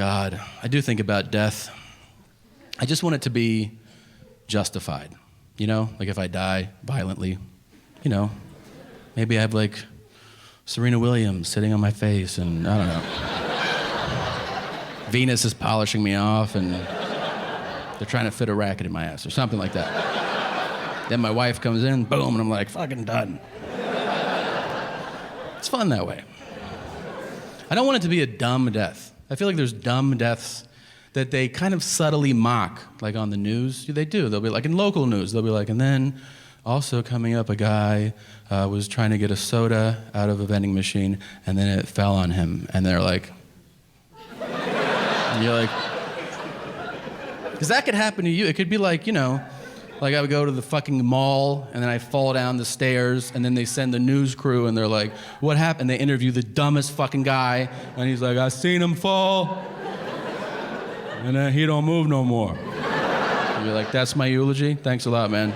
God, I do think about death. I just want it to be justified, you know? Like if I die violently, you know, maybe I have like Serena Williams sitting on my face and I don't know. Venus is polishing me off and they're trying to fit a racket in my ass or something like that. Then my wife comes in, boom, and I'm like, fucking done. It's fun that way. I don't want it to be a dumb death. I feel like there's dumb deaths that they kind of subtly mock, like on the news. They do. They'll be like, in local news, they'll be like, and then also coming up, a guy was trying to get a soda out of a vending machine, and then it fell on him. And they're like, and you're like, because that could happen to you. It could be like, you know, like I would go to the fucking mall, and then I fall down the stairs, and then they send the news crew, and they're like, what happened? They interview the dumbest fucking guy, and he's like, I seen him fall, and then he don't move no more. And you're like, that's my eulogy? Thanks a lot, man.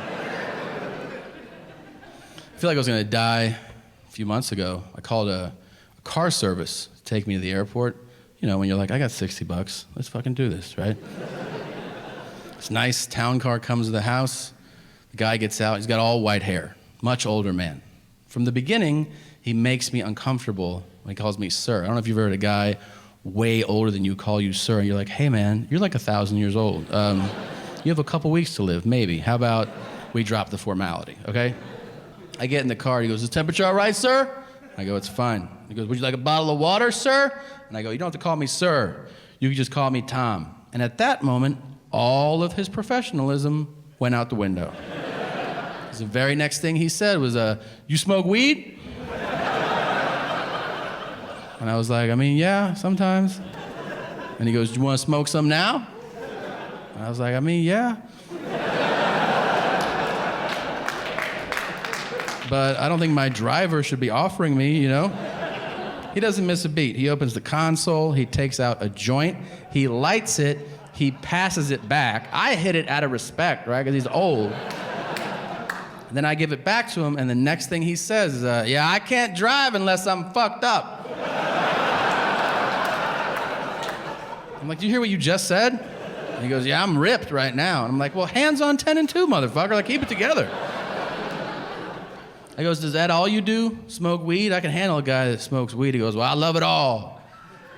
I feel like I was gonna die a few months ago. I called a car service to take me to the airport. You know, when you're like, I got $60, let's fucking do this, right? This nice town car comes to the house. The guy gets out, he's got all white hair, much older man. From the beginning, he makes me uncomfortable when he calls me sir. I don't know if you've ever heard a guy way older than you call you sir, and you're like, hey man, you're like 1,000 years old. You have a couple weeks to live, maybe. How about we drop the formality, okay? I get in the car, he goes, is the temperature all right, sir? I go, it's fine. He goes, would you like a bottle of water, sir? And I go, you don't have to call me sir. You can just call me Tom. And at that moment, all of his professionalism went out the window. The very next thing he said was, you smoke weed? And I was like, I mean, yeah, sometimes. And he goes, do you want to smoke some now? And I was like, I mean, yeah. But I don't think my driver should be offering me, you know? He doesn't miss a beat. He opens the console, he takes out a joint, he lights it, he passes it back. I hit it out of respect, right, because he's old. And then I give it back to him, and the next thing he says is, yeah, I can't drive unless I'm fucked up. I'm like, do you hear what you just said? And he goes, yeah, I'm ripped right now. And I'm like, well, hands on 10 and 2, motherfucker, like, keep it together. I goes, is that all you do? Smoke weed? I can handle a guy that smokes weed. He goes, well, I love it all.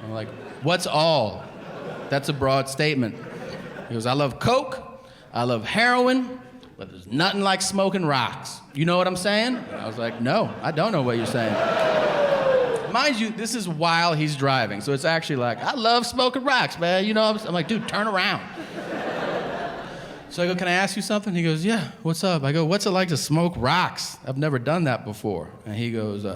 I'm like, what's all? That's a broad statement. He goes, I love coke, I love heroin, but there's nothing like smoking rocks. You know what I'm saying? And I was like, no, I don't know what you're saying. Mind you, this is while he's driving, so it's actually like, I love smoking rocks, man. You know, I'm like, dude, turn around. So I go, can I ask you something? He goes, yeah, what's up? I go, what's it like to smoke rocks? I've never done that before. And he goes, ooh!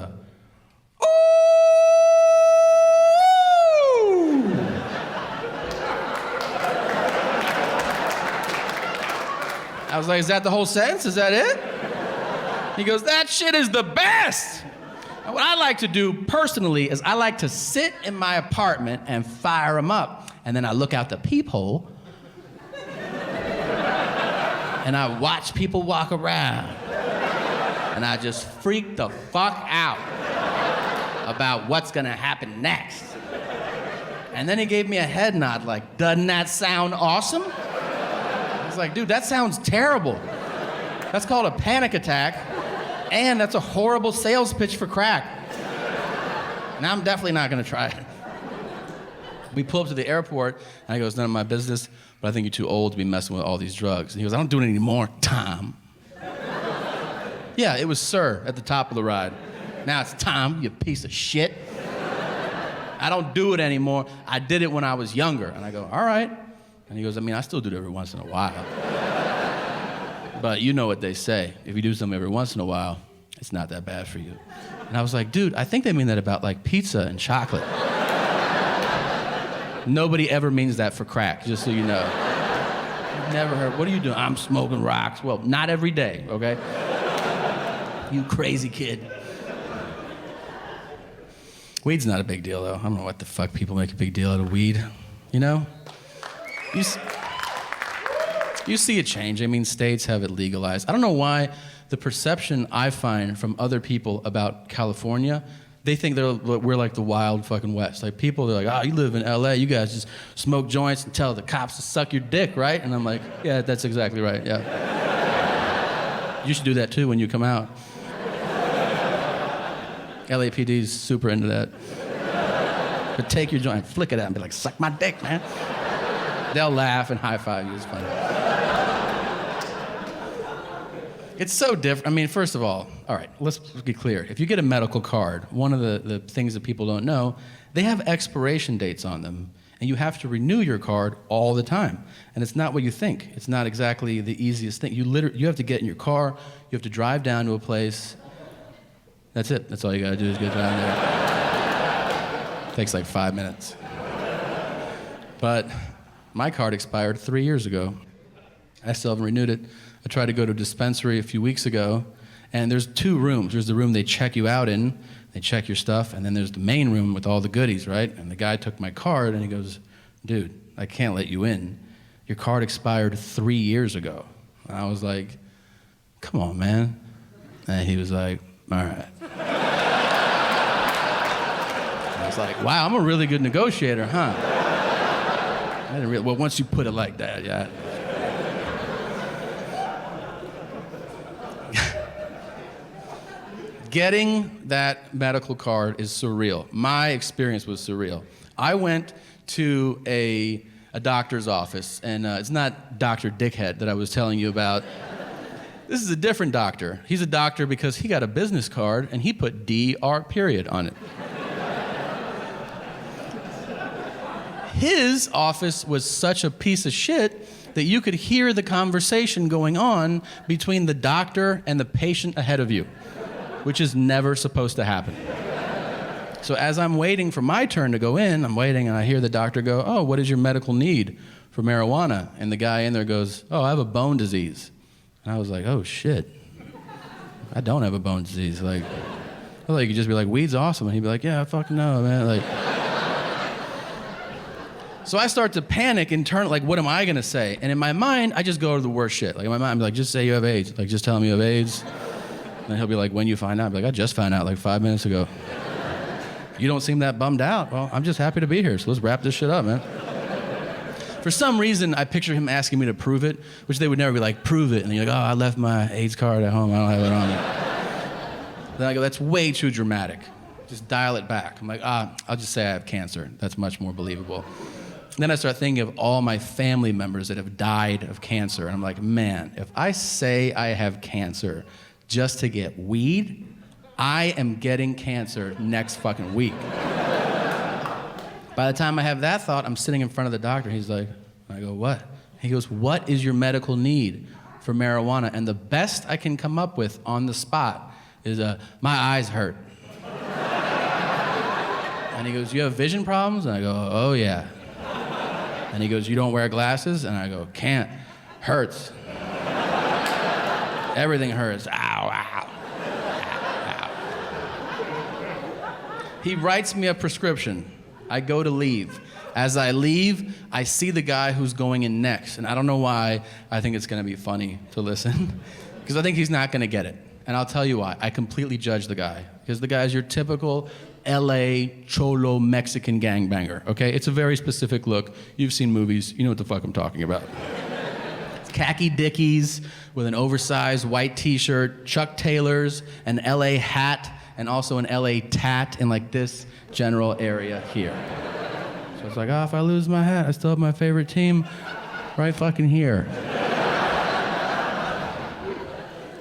I was like, is that the whole sentence? Is that it? He goes, that shit is the best. And what I like to do personally is I like to sit in my apartment and fire them up. And then I look out the peephole and I watch people walk around. And I just freak the fuck out about what's gonna happen next. And then he gave me a head nod like, doesn't that sound awesome? I was like, dude, that sounds terrible. That's called a panic attack, and that's a horrible sales pitch for crack. Now I'm definitely not gonna try it. We pull up to the airport, and he goes, none of my business, but I think you're too old to be messing with all these drugs. And he goes, I don't do it anymore, Tom. Yeah, it was sir at the top of the ride. Now it's Tom, you piece of shit. I don't do it anymore. I did it when I was younger. And I go, all right. And he goes, I mean, I still do it every once in a while. But you know what they say. If you do something every once in a while, it's not that bad for you. And I was like, dude, I think they mean that about like pizza and chocolate. Nobody ever means that for crack, just so you know. I've never heard, what are you doing? I'm smoking rocks. Well, not every day, okay? You crazy kid. Weed's not a big deal, though. I don't know what the fuck people make a big deal out of weed, you know? You see a change. I mean, states have it legalized. I don't know why the perception I find from other people about California they think we're like the wild fucking West. Like people, they're like, oh, you live in LA, you guys just smoke joints and tell the cops to suck your dick, right? And I'm like, yeah, that's exactly right, yeah. You should do that too when you come out. LAPD's super into that. But take your joint and flick it out and be like, suck my dick, man. They'll laugh and high five you, it's funny. It's so different. I mean, first of all right, let's be clear. If you get a medical card, one of the things that people don't know, they have expiration dates on them, and you have to renew your card all the time. And it's not what you think. It's not exactly the easiest thing. You have to get in your car, you have to drive down to a place. That's it. That's all you gotta do is get down there. It takes like 5 minutes. But my card expired 3 years ago. I still haven't renewed it. I tried to go to a dispensary a few weeks ago, and there's 2 rooms. There's the room they check you out in, they check your stuff, and then there's the main room with all the goodies, right? And the guy took my card, and he goes, dude, I can't let you in. Your card expired 3 years ago. And I was like, come on, man. And he was like, all right. I was like, wow, I'm a really good negotiator, huh? I didn't realize, well, once you put it like that, yeah. Getting that medical card is surreal. My experience was surreal. I went to a doctor's office, and it's not Dr. Dickhead that I was telling you about. This is a different doctor. He's a doctor because he got a business card, and he put DR period on it. His office was such a piece of shit that you could hear the conversation going on between the doctor and the patient ahead of you, which is never supposed to happen. So as I'm waiting for my turn to go in, I'm waiting and I hear the doctor go, oh, what is your medical need for marijuana? And the guy in there goes, oh, I have a bone disease. And I was like, oh shit, I don't have a bone disease. Like, I thought you could just be like, weed's awesome. And he'd be like, yeah, I fucking know, man. Like, so I start to panic internally, like, what am I gonna say? And in my mind, I just go to the worst shit. Like in my mind, I'm like, just say you have AIDS. Like, just tell him you have AIDS. And he'll be like, when you find out? I'll be like, I just found out like 5 minutes ago. You don't seem that bummed out. Well, I'm just happy to be here, so let's wrap this shit up, man. For some reason, I picture him asking me to prove it, which they would never be like, prove it. And you're like, oh, I left my AIDS card at home, I don't have it on me. Then I go, that's way too dramatic. Just dial it back. I'm like, I'll just say I have cancer. That's much more believable. And then I start thinking of all my family members that have died of cancer. And I'm like, man, if I say I have cancer just to get weed, I am getting cancer next fucking week. By the time I have that thought, I'm sitting in front of the doctor. He's like, I go, what? He goes, what is your medical need for marijuana? And the best I can come up with on the spot is, my eyes hurt. And he goes, you have vision problems? And I go, oh yeah. And he goes, you don't wear glasses? And I go, can't. Hurts. Everything hurts. Ow, ow. Ow, ow. He writes me a prescription. I go to leave. As I leave, I see the guy who's going in next. And I don't know why I think it's gonna be funny to listen. Because I think he's not gonna get it. And I'll tell you why. I completely judge the guy. Because the guy's your typical LA Cholo Mexican gangbanger, okay? It's a very specific look. You've seen movies, you know what the fuck I'm talking about. It's khaki Dickies with an oversized white t-shirt, Chuck Taylors, an LA hat, and also an LA tat in like this general area here. So it's like, oh, if I lose my hat, I still have my favorite team right fucking here.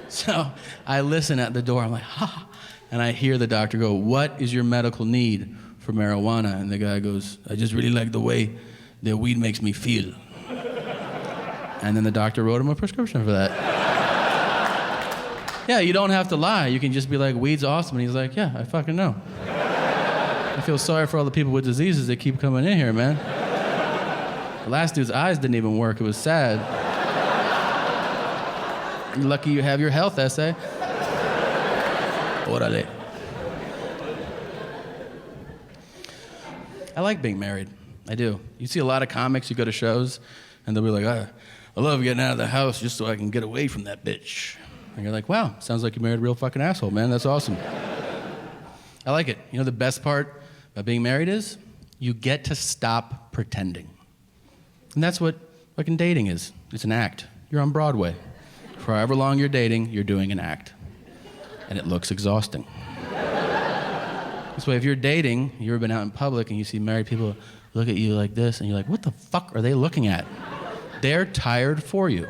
So I listen at the door, I'm like, ha. And I hear the doctor go, what is your medical need for marijuana? And the guy goes, I just really like the way the weed makes me feel. And then the doctor wrote him a prescription for that. Yeah, you don't have to lie. You can just be like, weed's awesome. And he's like, yeah, I fucking know. I feel sorry for all the people with diseases that keep coming in here, man. The last dude's eyes didn't even work. It was sad. You're lucky you have your health essay. Orale. I like being married. I do. You see a lot of comics, you go to shows, and they'll be like, I love getting out of the house just so I can get away from that bitch. And you're like, wow, sounds like you married a real fucking asshole, man. That's awesome. I like it. You know the best part about being married is? You get to stop pretending. And that's what fucking dating is. It's an act. You're on Broadway. For however long you're dating, you're doing an act. And it looks exhausting. This way, if you're dating, you've ever been out in public and you see married people look at you like this, and you're like, what the fuck are they looking at? They're tired for you.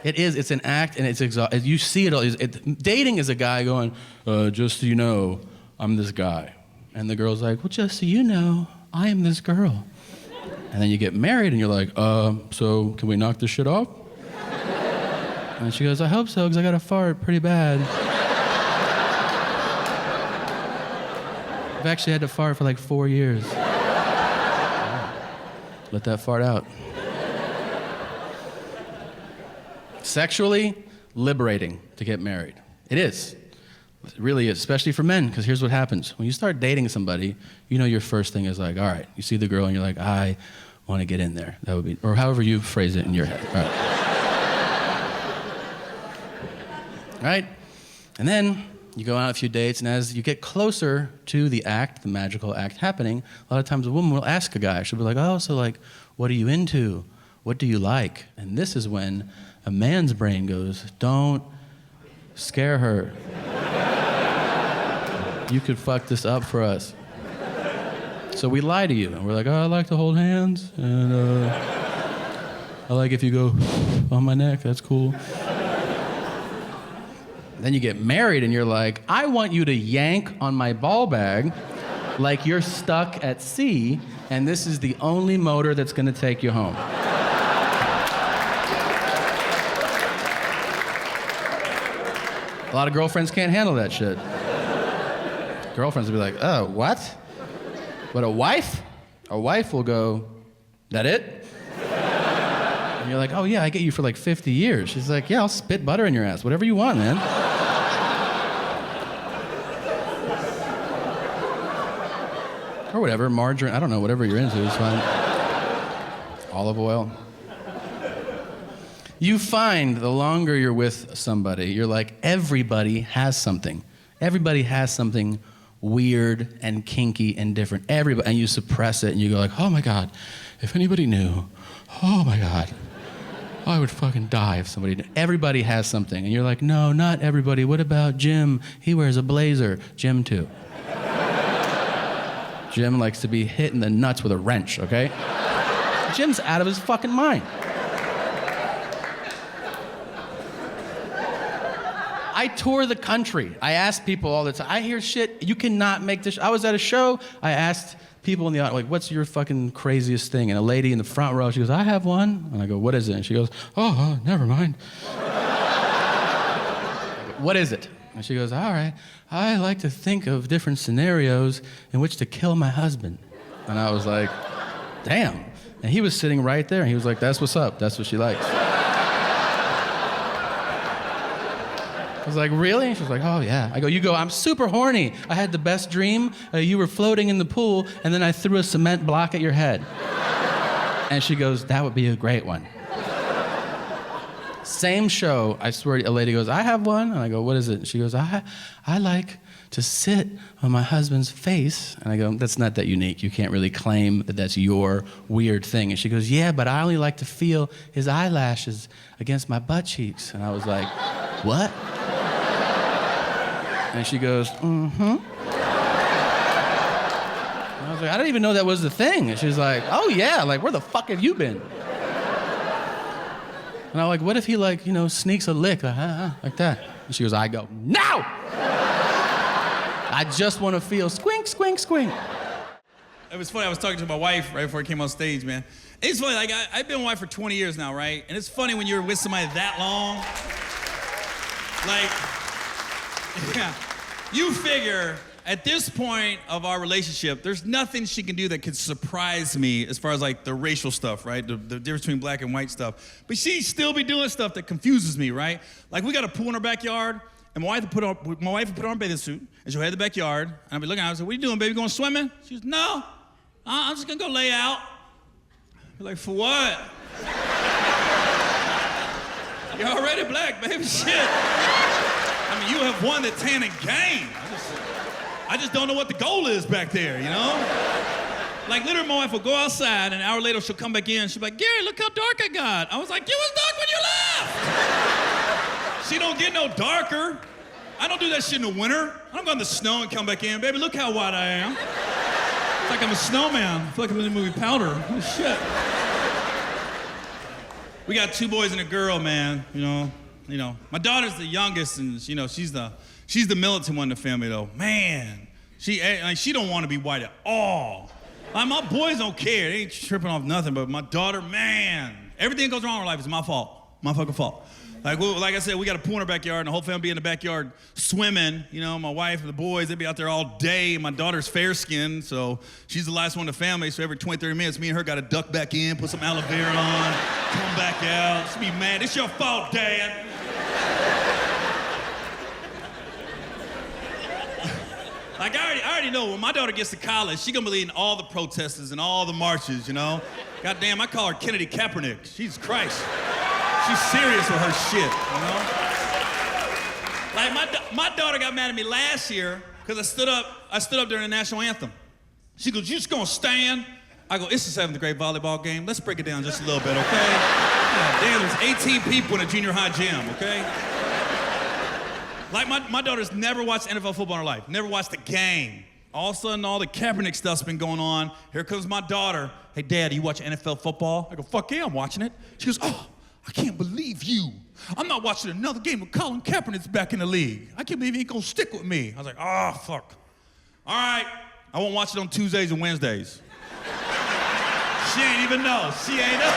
It's an act, and it's exhausting. You see it all. Dating is a guy going, just so you know, I'm this guy. And the girl's like, well, just so you know, I am this girl. And then you get married, and you're like, so can we knock this shit off? And she goes, I hope so, because I got to fart pretty bad. I've actually had to fart for like 4 years. Let that fart out. Sexually liberating to get married. It is. It really is, especially for men, because here's what happens. When you start dating somebody, you know your first thing is like, all right, you see the girl and you're like, I want to get in there. That would be, or however you phrase it in your head. All right. Right? And then you go on a few dates, and as you get closer to the act, the magical act happening, a lot of times a woman will ask a guy, she'll be like, oh, so like, what are you into? What do you like? And this is when a man's brain goes, don't scare her. You could fuck this up for us. So we lie to you, and we're like, oh, I like to hold hands, and I like if you go on my neck, that's cool. Then you get married, and you're like, I want you to yank on my ball bag like you're stuck at sea, and this is the only motor that's gonna take you home. A lot of girlfriends can't handle that shit. Girlfriends will be like, oh, what? But a wife will go, that it? And you're like, oh yeah, I get you for like 50 years. She's like, yeah, I'll spit butter in your ass, whatever you want, man. Or whatever, margarine, I don't know, whatever you're into is fine. Olive oil. You find the longer you're with somebody, you're like, everybody has something. Everybody has something weird and kinky and different. Everybody, and you suppress it and you go like, oh my God, if anybody knew, oh my God, I would fucking die if somebody knew. Everybody has something. And you're like, no, not everybody. What about Jim? He wears a blazer. Jim too. Jim likes to be hit in the nuts with a wrench, okay? Jim's out of his fucking mind. I tour the country. I ask people all the time. I hear shit, you cannot make this. I was at a show, I asked people in the audience, like, what's your fucking craziest thing? And a lady in the front row, she goes, I have one. And I go, what is it? And she goes, oh, never mind. I go, what is it? And she goes, all right, I like to think of different scenarios in which to kill my husband. And I was like, damn. And he was sitting right there, and he was like, that's what's up. That's what she likes. I was like, really? And she was like, oh, yeah. I go, you go, I'm super horny. I had the best dream. You were floating in the pool, and then I threw a cement block at your head. And she goes, that would be a great one. Same show, I swear, a lady goes, I have one. And I go, what is it? And she goes, I like to sit on my husband's face. And I go, that's not that unique. You can't really claim that that's your weird thing. And she goes, yeah, but I only like to feel his eyelashes against my butt cheeks. And I was like, what? And she goes, mm-hmm. And I was like, I didn't even know that was the thing. And she's like, oh yeah, like where the fuck have you been? And I'm like, what if he like, sneaks a lick, like that? And she goes, I go, no! I just want to feel squink, squink, squink. It was funny, I was talking to my wife right before I came on stage, man. It's funny, like I've been with my wife for 20 years now, right? And it's funny when you're with somebody that long, like, yeah, you figure at this point of our relationship, there's nothing she can do that could surprise me as far as like the racial stuff, right? The difference between black and white stuff. But she still be doing stuff that confuses me, right? Like we got a pool in our backyard, and my wife would put on a bathing suit, and she'll head to the backyard, and I'll be looking at her, I say, what are you doing, baby, going swimming? She goes, no, I'm just gonna go lay out. I'm like, for what? You're already black, baby, shit. I I mean, you have won the tanning game. I just don't know what the goal is back there, you know? Like, literally, my wife will go outside, and an hour later, she'll come back in, she'll be like, Gary, look how dark I got. I was like, it was dark when you left. She don't get no darker. I don't do that shit in the winter. I don't go in the snow and come back in. Baby, look how white I am. It's like I'm a snowman. I feel like I'm in the movie Powder. Holy shit. We got 2 boys and a girl, man, you know. My daughter's the youngest, and you know, she's the militant one in the family, though. Man, she don't want to be white at all. Like, my boys don't care. They ain't tripping off nothing, but my daughter, man, everything that goes wrong in her life is my fault. My fucking fault. Like I said, we got a pool in our backyard, and the whole family be in the backyard swimming. You know, my wife and the boys, they be out there all day. My daughter's fair-skinned, so she's the last one in the family, so every 20, 30 minutes, me and her got to duck back in, put some aloe vera on, come back out. She be mad. It's your fault, Dad. Like, I already know when my daughter gets to college, she gonna be leading all the protesters and all the marches, you know? Goddamn, I call her Kennedy Kaepernick. Jesus Christ. She's serious with her shit, you know? Like, my daughter got mad at me last year because I stood up during the national anthem. She goes, you just gonna stand? I go, it's the 7th grade volleyball game. Let's break it down just a little bit, okay? God damn, there's 18 people in a junior high gym, okay? Like, my daughter's never watched NFL football in her life, never watched a game. All of a sudden, all the Kaepernick stuff's been going on. Here comes my daughter. Hey, Dad, you watch NFL football? I go, fuck yeah, I'm watching it. She goes, oh, I can't believe you. I'm not watching another game with Colin Kaepernick's back in the league. I can't believe he ain't gonna stick with me. I was like, oh, fuck. All right, I won't watch it on Tuesdays and Wednesdays. She ain't even know. She ain't know.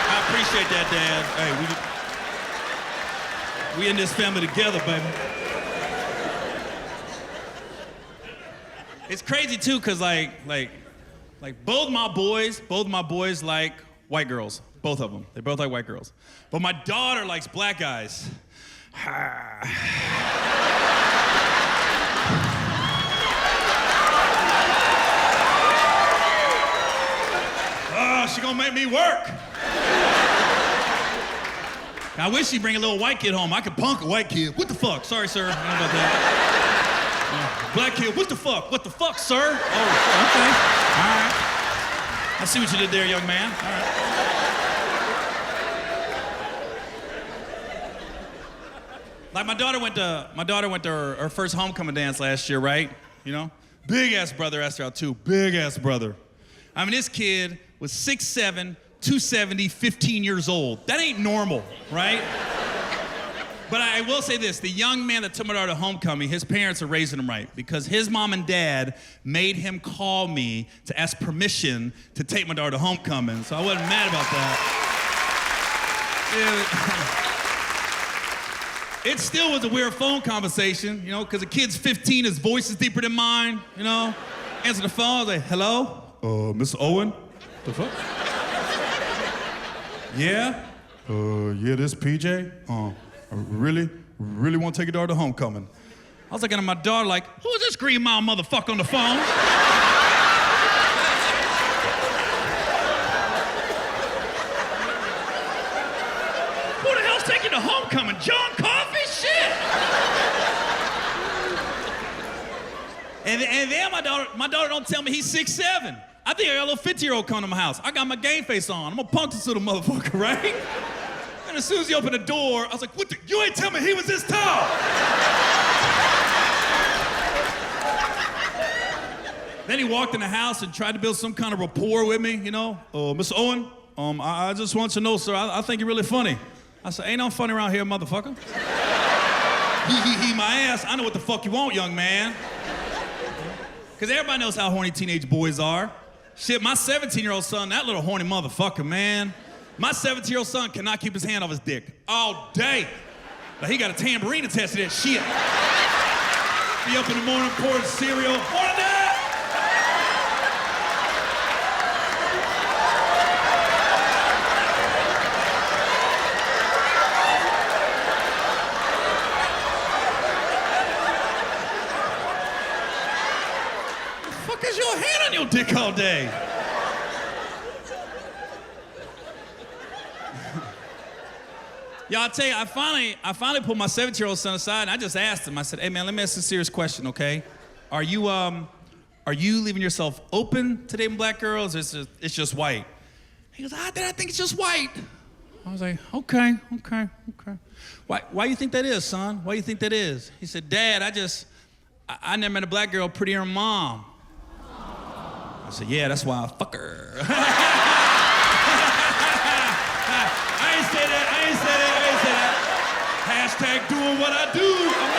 I appreciate that, Dad. Hey, we in this family together, baby. It's crazy too, cause like both my boys like white girls. Both of them. They both like white girls. But my daughter likes black guys. Oh, she gonna make me work. I wish she'd bring a little white kid home. I could punk a white kid. What the fuck? Sorry, sir. I don't know about that. Black kid, what the fuck? What the fuck, sir? Oh, okay. All right. I see what you did there, young man. All right. Like, my daughter went to her first homecoming dance last year, right? You know? Big ass brother asked her out too. Big ass brother. I mean, this kid was 6'7", 270, 15 years old. That ain't normal, right? But I will say this, the young man that took my daughter to homecoming, his parents are raising him right, because his mom and dad made him call me to ask permission to take my daughter to homecoming, so I wasn't mad about that. It still was a weird phone conversation, you know, because the kid's 15, his voice is deeper than mine, you know? Answer the phone, I was like, hello? Mr. Owen? The fuck? Yeah? Yeah, this PJ? I really want to take your daughter to homecoming. I was looking at my daughter like, who is this green mile motherfucker on the phone? Who the hell's taking you to homecoming? John Coffey? Shit! And then my daughter don't tell me he's 6'7". I think I got a little 50-year-old come to my house. I got my game face on. I'm gonna punk this little motherfucker, right? And as soon as he opened the door, I was like, what the, you ain't tell me he was this tall! Then he walked in the house and tried to build some kind of rapport with me, you know? Mr. Owen, I just want you to know, sir, I think you're really funny. I said, ain't no funny around here, motherfucker. He my ass. I know what the fuck you want, young man. Because everybody knows how horny teenage boys are. Shit, my 17-year-old son, that little horny motherfucker, man. My 17-year-old son cannot keep his hand off his dick all day. Like, he got a tambourine attached to that shit. Be up in the morning, pouring cereal. Morning, Dad! Cause your hand on your dick all day. I'll tell you, I finally pulled my 17-year-old son aside, and I just asked him. I said, "Hey, man, let me ask you a serious question, okay? Are you leaving yourself open to dating black girls, or it's just white?" He goes, I think it's just white. I was like, okay. Why you think that is, son? Why you think that is? He said, Dad, I never met a black girl prettier than Mom. I said, yeah, that's why I fuck her. I ain't say that. Hashtag doing what I do. I'm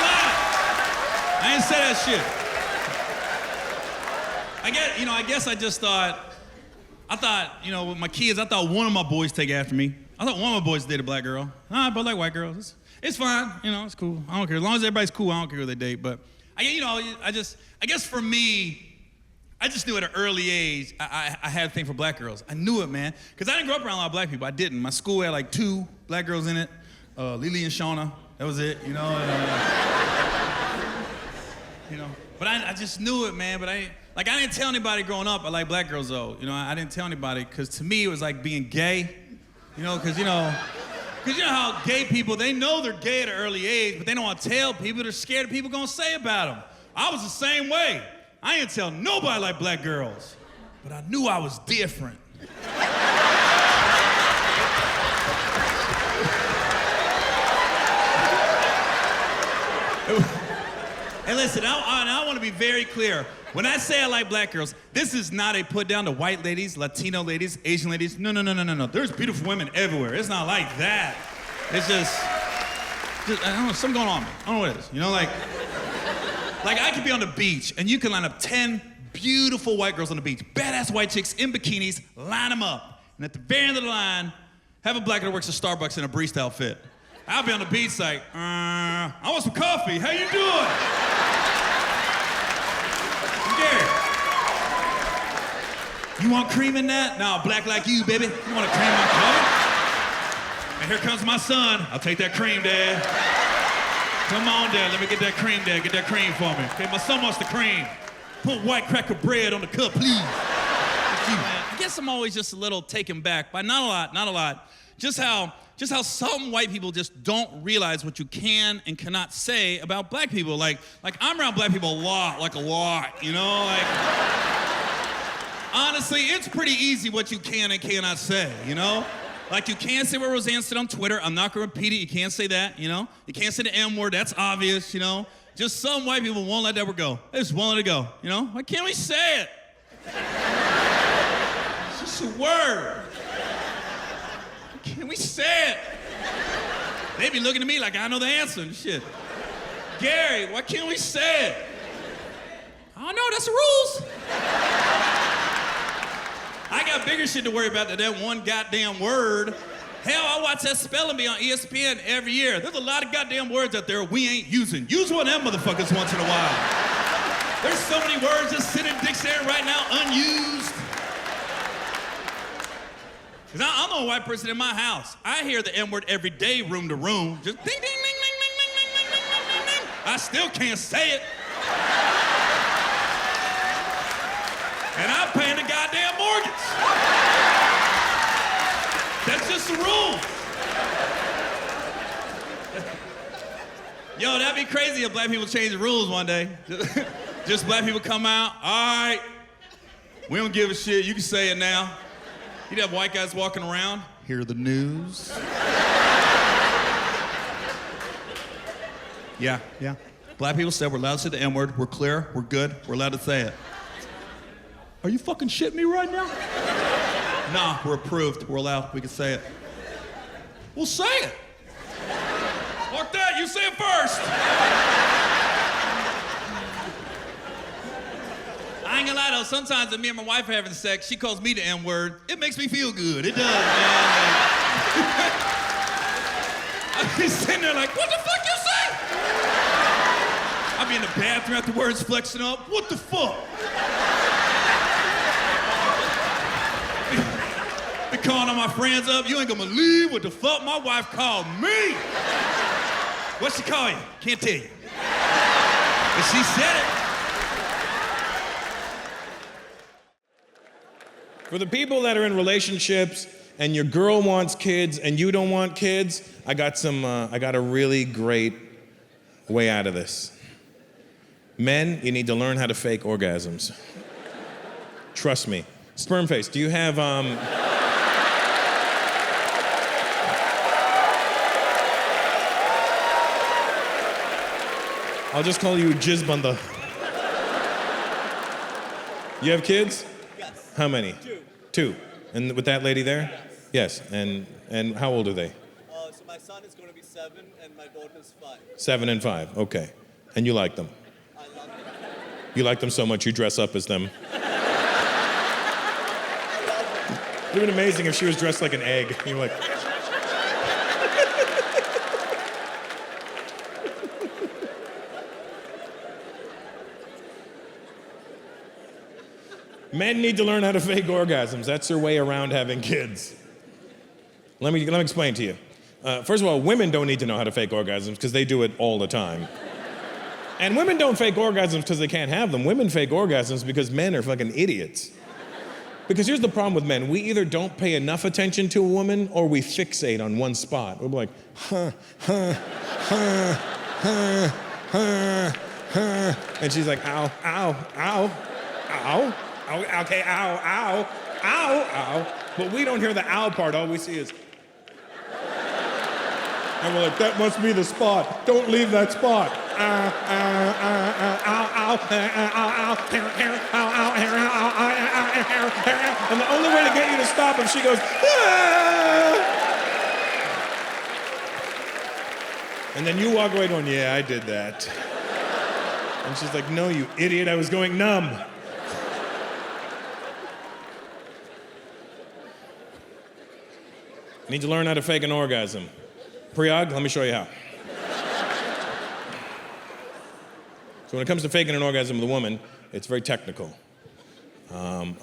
lying. I ain't say that shit. I guess I just thought, with my kids, I thought one of my boys take after me. I thought one of my boys date a black girl. I both like white girls. It's fine, it's cool. I don't care. As long as everybody's cool, I don't care who they date. But I guess for me, I just knew at an early age, I had a thing for black girls. I knew it, man. Because I didn't grow up around a lot of black people. I didn't. My school had like 2 black girls in it. Lily and Shauna. That was it, But I just knew it, man. But I didn't tell anybody growing up I like black girls, though. I didn't tell anybody, because to me, it was like being gay. Because you know how gay people, they know they're gay at an early age, but they don't want to tell people. They're scared of people gonna say about them. I was the same way. I didn't tell nobody I like black girls, but I knew I was different. And listen, I want to be very clear. When I say I like black girls, this is not a put down to white ladies, Latino ladies, Asian ladies. No. There's beautiful women everywhere. It's not like that. It's just I don't know, something going on, man. I don't know what it is. Like I could be on the beach and you can line up 10 beautiful white girls on the beach, badass white chicks in bikinis, line them up. And at the very end of the line, have a black girl that works at Starbucks in a barista outfit. I'll be on the beach like, I want some coffee. How you doing? You want cream in that? No, black like you, baby. You want a cream in my coffee? And here comes my son. I'll take that cream, Dad. Come on, Dad. Let me get that cream, Dad. Get that cream for me. Okay, my son wants the cream. Put white cracker bread on the cup, please. I guess I'm always just a little taken back by not a lot. Just how some white people just don't realize what you can and cannot say about black people. Like I'm around black people a lot. Honestly, it's pretty easy what you can and cannot say, Like you can't say what Roseanne said on Twitter. I'm not gonna repeat it. You can't say that, You can't say the M word. That's obvious, Just some white people won't let that word go. They just won't let it go, Why can't we say it? It's just a word. Why can't we say it? They be looking at me like I know the answer and shit. Gary, why can't we say it? I don't know, that's the rules. I got bigger shit to worry about than that one goddamn word. Hell, I watch that spelling bee on ESPN every year. There's a lot of goddamn words out there we ain't using. Use one of them motherfuckers once in a while. There's so many words just sitting in the dictionary right now unused. Because I'm the only white person in my house. I hear the M word every day, room to room. Just ding, ding, ding, ding, ding, ding, ding, ding, ding, ding, ding. I still can't say it. And I'm paying the goddamn mortgage. That's just the rules. Yo, that'd be crazy if black people change the rules one day. Just black people come out, all right, we don't give a shit, you can say it now. You'd have white guys walking around, hear the news. Yeah. Black people said we're allowed to say the M-word, we're clear, we're good, we're allowed to say it. Are you fucking shitting me right now? Nah, we're approved. We're allowed. We can say it. We'll say it. Fuck that. You say it first. I ain't gonna lie though. Sometimes when me and my wife are having sex, she calls me the M-word. It makes me feel good. It does, man. I be sitting there like, what the fuck you say? I be in the bathroom afterwards flexing up. What the fuck? Be calling all my friends up. You ain't gonna believe what the fuck my wife called me. What she call you? Can't tell you. But she said it. For the people that are in relationships and your girl wants kids and you don't want kids, I got a really great way out of this. Men, you need to learn how to fake orgasms. Trust me. Sperm face, do you have, I'll just call you Jizzbunda. You have kids? Yes. How many? 2. 2. And with that lady there? Yes. And how old are they? So my son is going to be 7 and my daughter is 5. 7 and 5. Okay. And you like them? I love them. You like them so much you dress up as them. I love them. It would have been amazing if she was dressed like an egg. You were like. Men need to learn how to fake orgasms. That's their way around having kids. Let me explain to you. First of all, women don't need to know how to fake orgasms because they do it all the time. And women don't fake orgasms because they can't have them. Women fake orgasms because men are fucking idiots. Because here's the problem with men. We either don't pay enough attention to a woman or we fixate on one spot. We're like, and she's like, ow, ow, ow, ow. Okay, ow, ow, ow, ow. But we don't hear the ow part. All we see is. And we're like, that must be the spot. Don't leave that spot. Ow, ow, ow. And the only way to get you to stop if she goes, and then you walk away going, yeah, I did that. And she's like, no, you idiot, I was going numb. You need to learn how to fake an orgasm. Priyag, let me show you how. So when it comes to faking an orgasm with a woman, it's very technical. I've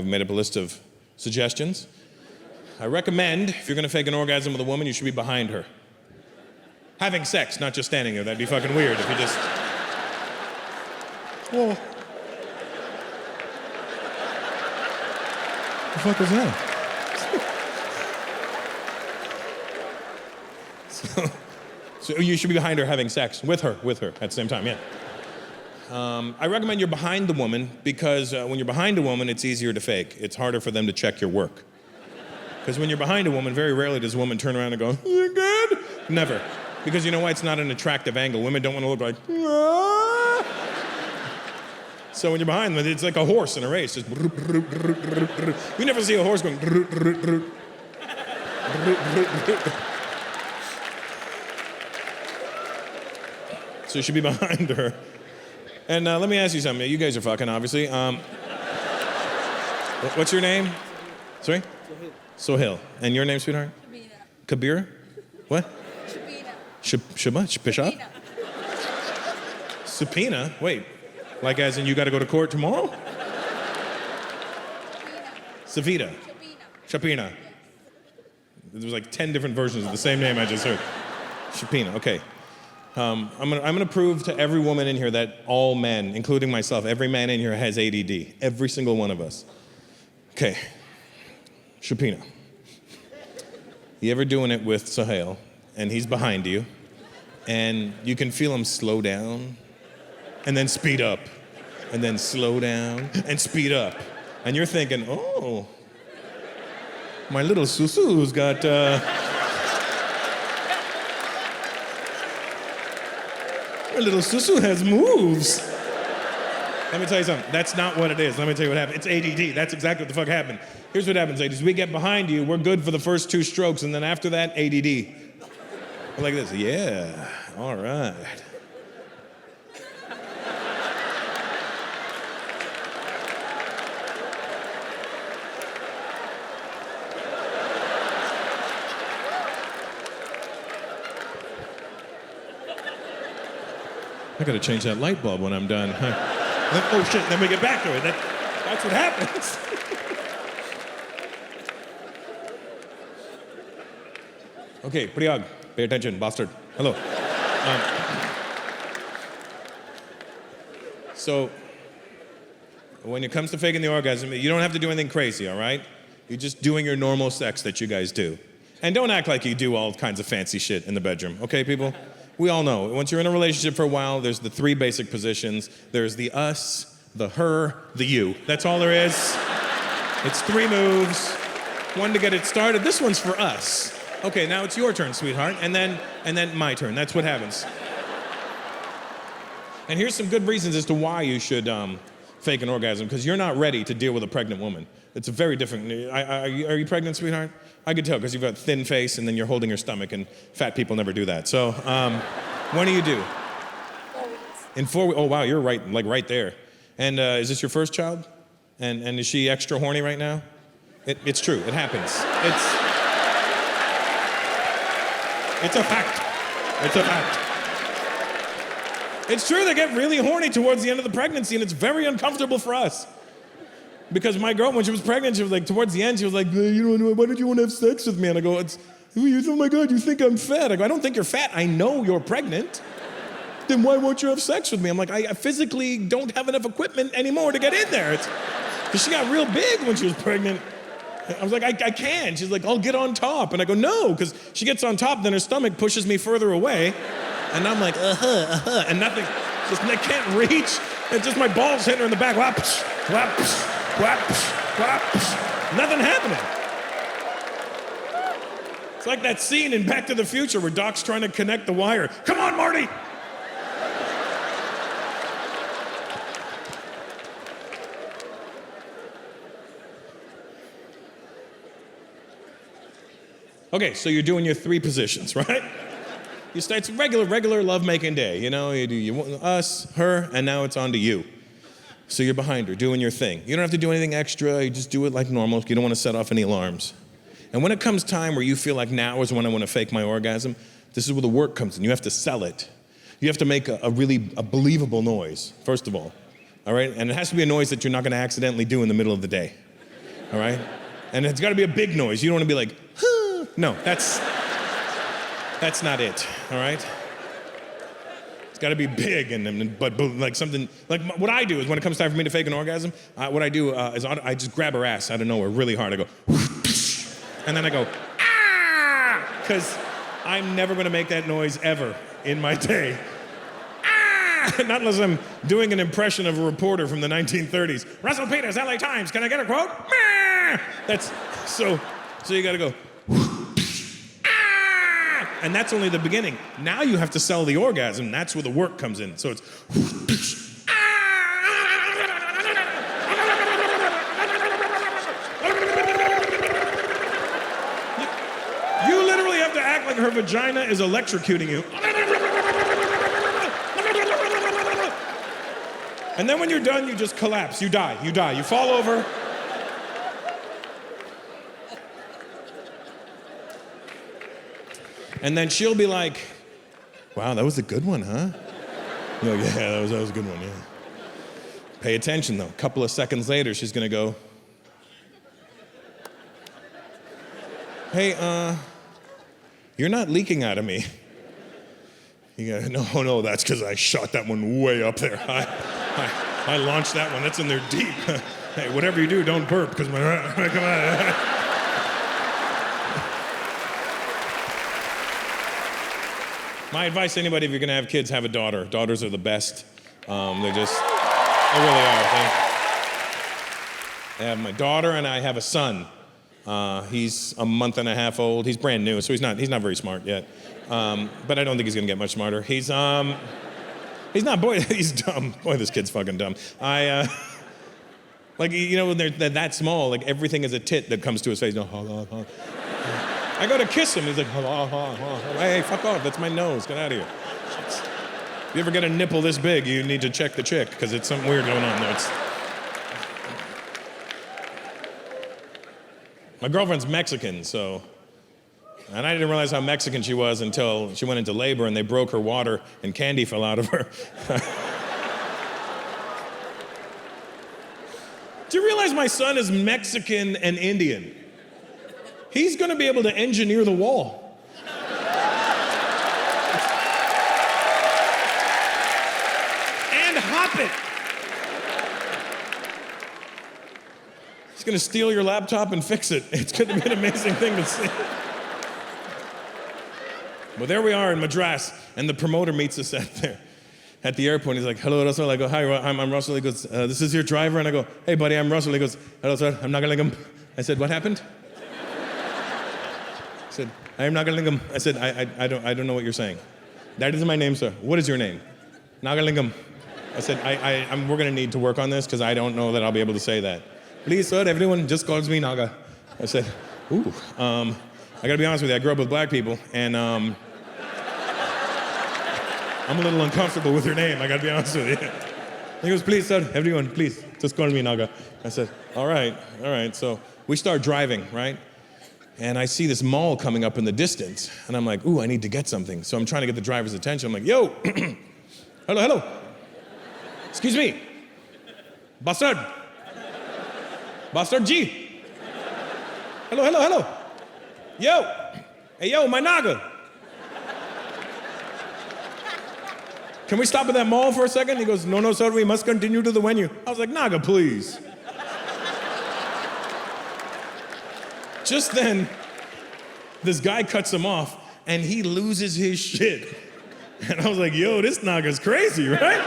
made up a list of suggestions. I recommend, if you're gonna fake an orgasm with a woman, you should be behind her. Having sex, not just standing there. That'd be fucking weird if you just... Whoa. The fuck was that? So you should be behind her having sex with her at the same time, yeah. I recommend you're behind the woman because when you're behind a woman, it's easier to fake. It's harder for them to check your work. Because when you're behind a woman, very rarely does a woman turn around and go, you good? Never. Because you know why? It's not an attractive angle. Women don't want to look like, ah. So when you're behind them, it's like a horse in a race. Just you never see a horse going. So you should be behind her. And let me ask you something. You guys are fucking, obviously. What's your name? Sorry? Sohail. And your name, sweetheart? Kabira. What? Shaba? Pishab? Subpoena? Wait. Like as in you got to go to court tomorrow? Savita. Shapina. There was like 10 different versions of the same name I just heard. Shapina, okay. I'm gonna prove to every woman in here that all men, including myself, every man in here has ADD. Every single one of us. Okay. Shapina. You ever doing it with Sohail, and he's behind you, and you can feel him slow down, and then speed up, and then slow down, and speed up. And you're thinking, oh, my little Susu's got, my little Susu has moves. Let me tell you something. That's not what it is. Let me tell you what happened. It's ADD. That's exactly what the fuck happened. Here's what happens, ladies. We get behind you. We're good for the first 2 strokes, and then after that, ADD. We're like this. Yeah. All right. I gotta change that light bulb when I'm done. Oh shit, then we get back to it. That's what happens. Okay, Priyag, pay attention, bastard. Hello. So, when it comes to faking the orgasm, you don't have to do anything crazy, all right? You're just doing your normal sex that you guys do. And don't act like you do all kinds of fancy shit in the bedroom, okay, people? We all know, once you're in a relationship for a while, there's the 3 basic positions. There's the us, the her, the you. That's all there is. It's 3 moves, 1 to get it started. This one's for us. Okay, now it's your turn, sweetheart, and then my turn. That's what happens. And here's some good reasons as to why you should fake an orgasm, because you're not ready to deal with a pregnant woman. It's a very different. Are you pregnant, sweetheart? I could tell because you've got a thin face and then you're holding your stomach, and fat people never do that. So, when do you do? 4 weeks. In 4 weeks. Oh wow, you're right there. And is this your first child? And is she extra horny right now? It's true. It happens. It's a fact. It's a fact. It's true, they get really horny towards the end of the pregnancy, and it's very uncomfortable for us. Because my girl, when she was pregnant, she was like, towards the end, she was like, you don't know, why did you want to have sex with me? And I go, oh my God, you think I'm fat? I go, I don't think you're fat. I know you're pregnant. Then why won't you have sex with me? I'm like, I physically don't have enough equipment anymore to get in there. Because she got real big when she was pregnant. I was like, I can. She's like, I'll get on top. And I go, no, because she gets on top, then her stomach pushes me further away. And I'm like, and nothing, just I can't reach. And just my balls hitting her in the back. Whaps, whaps, whaps, whaps. Nothing happening. It's like that scene in Back to the Future where Doc's trying to connect the wire. Come on, Marty! Okay, so you're doing your 3 positions, right? You start regular lovemaking day. You know, you do us, her, and now it's on to you. So you're behind her, doing your thing. You don't have to do anything extra. You just do it like normal. You don't want to set off any alarms. And when it comes time where you feel like now is when I want to fake my orgasm, this is where the work comes in. You have to sell it. You have to make a believable noise, first of all right? And it has to be a noise that you're not going to accidentally do in the middle of the day, all right? And it's got to be a big noise. You don't want to be like, huh. No, that's not it, all right? It's got to be big, but like something, like what I do is when it comes time for me to fake an orgasm, what I do is I just grab her ass out of nowhere really hard. I go, and then I go, ah, because I'm never going to make that noise ever in my day. Ah! Not unless I'm doing an impression of a reporter from the 1930s. Russell Peters, LA Times, can I get a quote? That's, so you got to go, ah! And that's only the beginning. Now you have to sell the orgasm. That's where the work comes in. So it's, you literally have to act like her vagina is electrocuting you. And then when you're done, you just collapse. You die. You fall over. And then she'll be like, wow, that was a good one, huh? You're like, yeah, that was a good one, yeah. Pay attention, though. A couple of seconds later, she's going to go, hey, you're not leaking out of me. You go, no, that's because I shot that one way up there. I launched that one. That's in there deep. Hey, whatever you do, don't burp, because come on. My advice to anybody, if you're going to have kids, have a daughter. Daughters are the best. They really are. I have my daughter, and I have a son. He's a month and a half old. He's brand new, so he's not very smart yet. But I don't think he's going to get much smarter. He's not, boy, he's dumb. Boy, this kid's fucking dumb. Like, you know, when they're that small, like everything is a tit that comes to his face. I go to kiss him, he's like, hey, fuck off, that's my nose, get out of here. If you ever get a nipple this big, you need to check the chick, because it's something weird going on there. My girlfriend's Mexican, and I didn't realize how Mexican she was until she went into labor and they broke her water and candy fell out of her. Do you realize my son is Mexican and Indian? He's going to be able to engineer the wall. And hop it. He's gonna steal your laptop and fix it. It's gonna be an amazing thing to see. Well, there we are in Madras, and the promoter meets us at the airport. He's like, hello, Russell. I go, hi, I'm Russell. He goes, this is your driver? And I go, hey, buddy, I'm Russell. He goes, hello, sir, I'm Nagalingam. I said, what happened? I said, I am Nagalingam. I said, I don't know what you're saying. That isn't my name, sir. What is your name? Nagalingam. I said, we're gonna need to work on this because I don't know that I'll be able to say that. Please, sir, everyone just calls me Naga. I said, ooh, I gotta be honest with you, I grew up with black people, and I'm a little uncomfortable with your name, I gotta be honest with you. He goes, please, sir, everyone, please, just call me Naga. I said, all right. So we start driving, right? And I see this mall coming up in the distance, and I'm like, ooh, I need to get something. So I'm trying to get the driver's attention. I'm like, yo, hello. Excuse me, bastard G. Hello. Yo, my Naga. Can we stop at that mall for a second? He goes, no, sir, we must continue to the venue. I was like, Naga, please. Just then, this guy cuts him off, and he loses his shit. And I was like, yo, this Naga's crazy, right?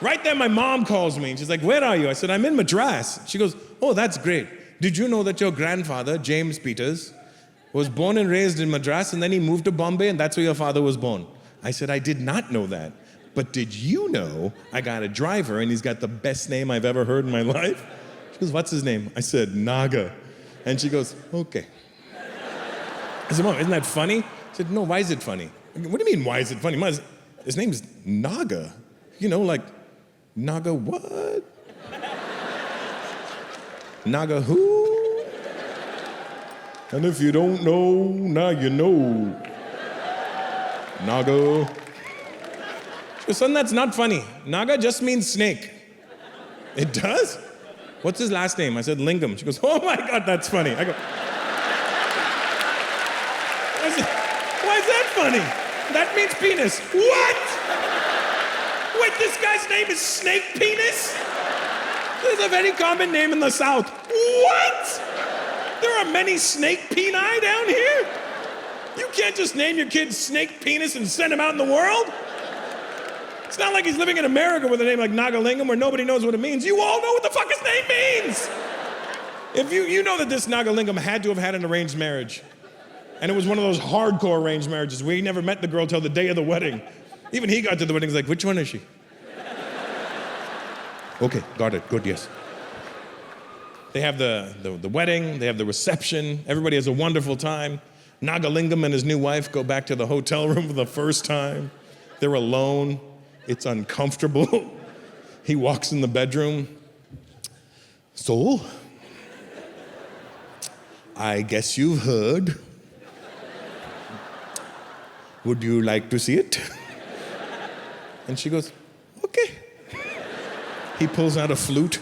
Right then, my mom calls me, and she's like, where are you? I said, I'm in Madras. She goes, oh, that's great. Did you know that your grandfather, James Peters, was born and raised in Madras, and then he moved to Bombay, and that's where your father was born? I said, I did not know that. But did you know I got a driver, and he's got the best name I've ever heard in my life? She goes, what's his name? I said, Naga. And she goes, okay. I said, Mom, isn't that funny? She said, no, why is it funny? I go, what do you mean, why is it funny? Mom, his name's Naga. You know, like, Naga what? Naga who? And if you don't know, now you know. Naga. She goes, son, that's not funny. Naga just means snake. It does? What's his last name? I said, Lingam. She goes, oh my God, that's funny. I said, why is that funny? That means penis. What? Wait, this guy's name is Snake Penis? This is a very common name in the South. What? There are many Snake Peni down here? You can't just name your kid Snake Penis and send him out in the world? It's not like he's living in America with a name like Nagalingam where nobody knows what it means. You all know what the fuck his name means! If you know that this Nagalingam had to have had an arranged marriage. And it was one of those hardcore arranged marriages where he never met the girl till the day of the wedding. Even he got to the wedding, he's like, which one is she? Okay, got it, good, yes. They have the wedding, they have the reception, everybody has a wonderful time. Nagalingam and his new wife go back to the hotel room for the first time. They're alone, it's uncomfortable. He walks in the bedroom. So, I guess you've heard. Would you like to see it? And she goes, okay. He pulls out a flute.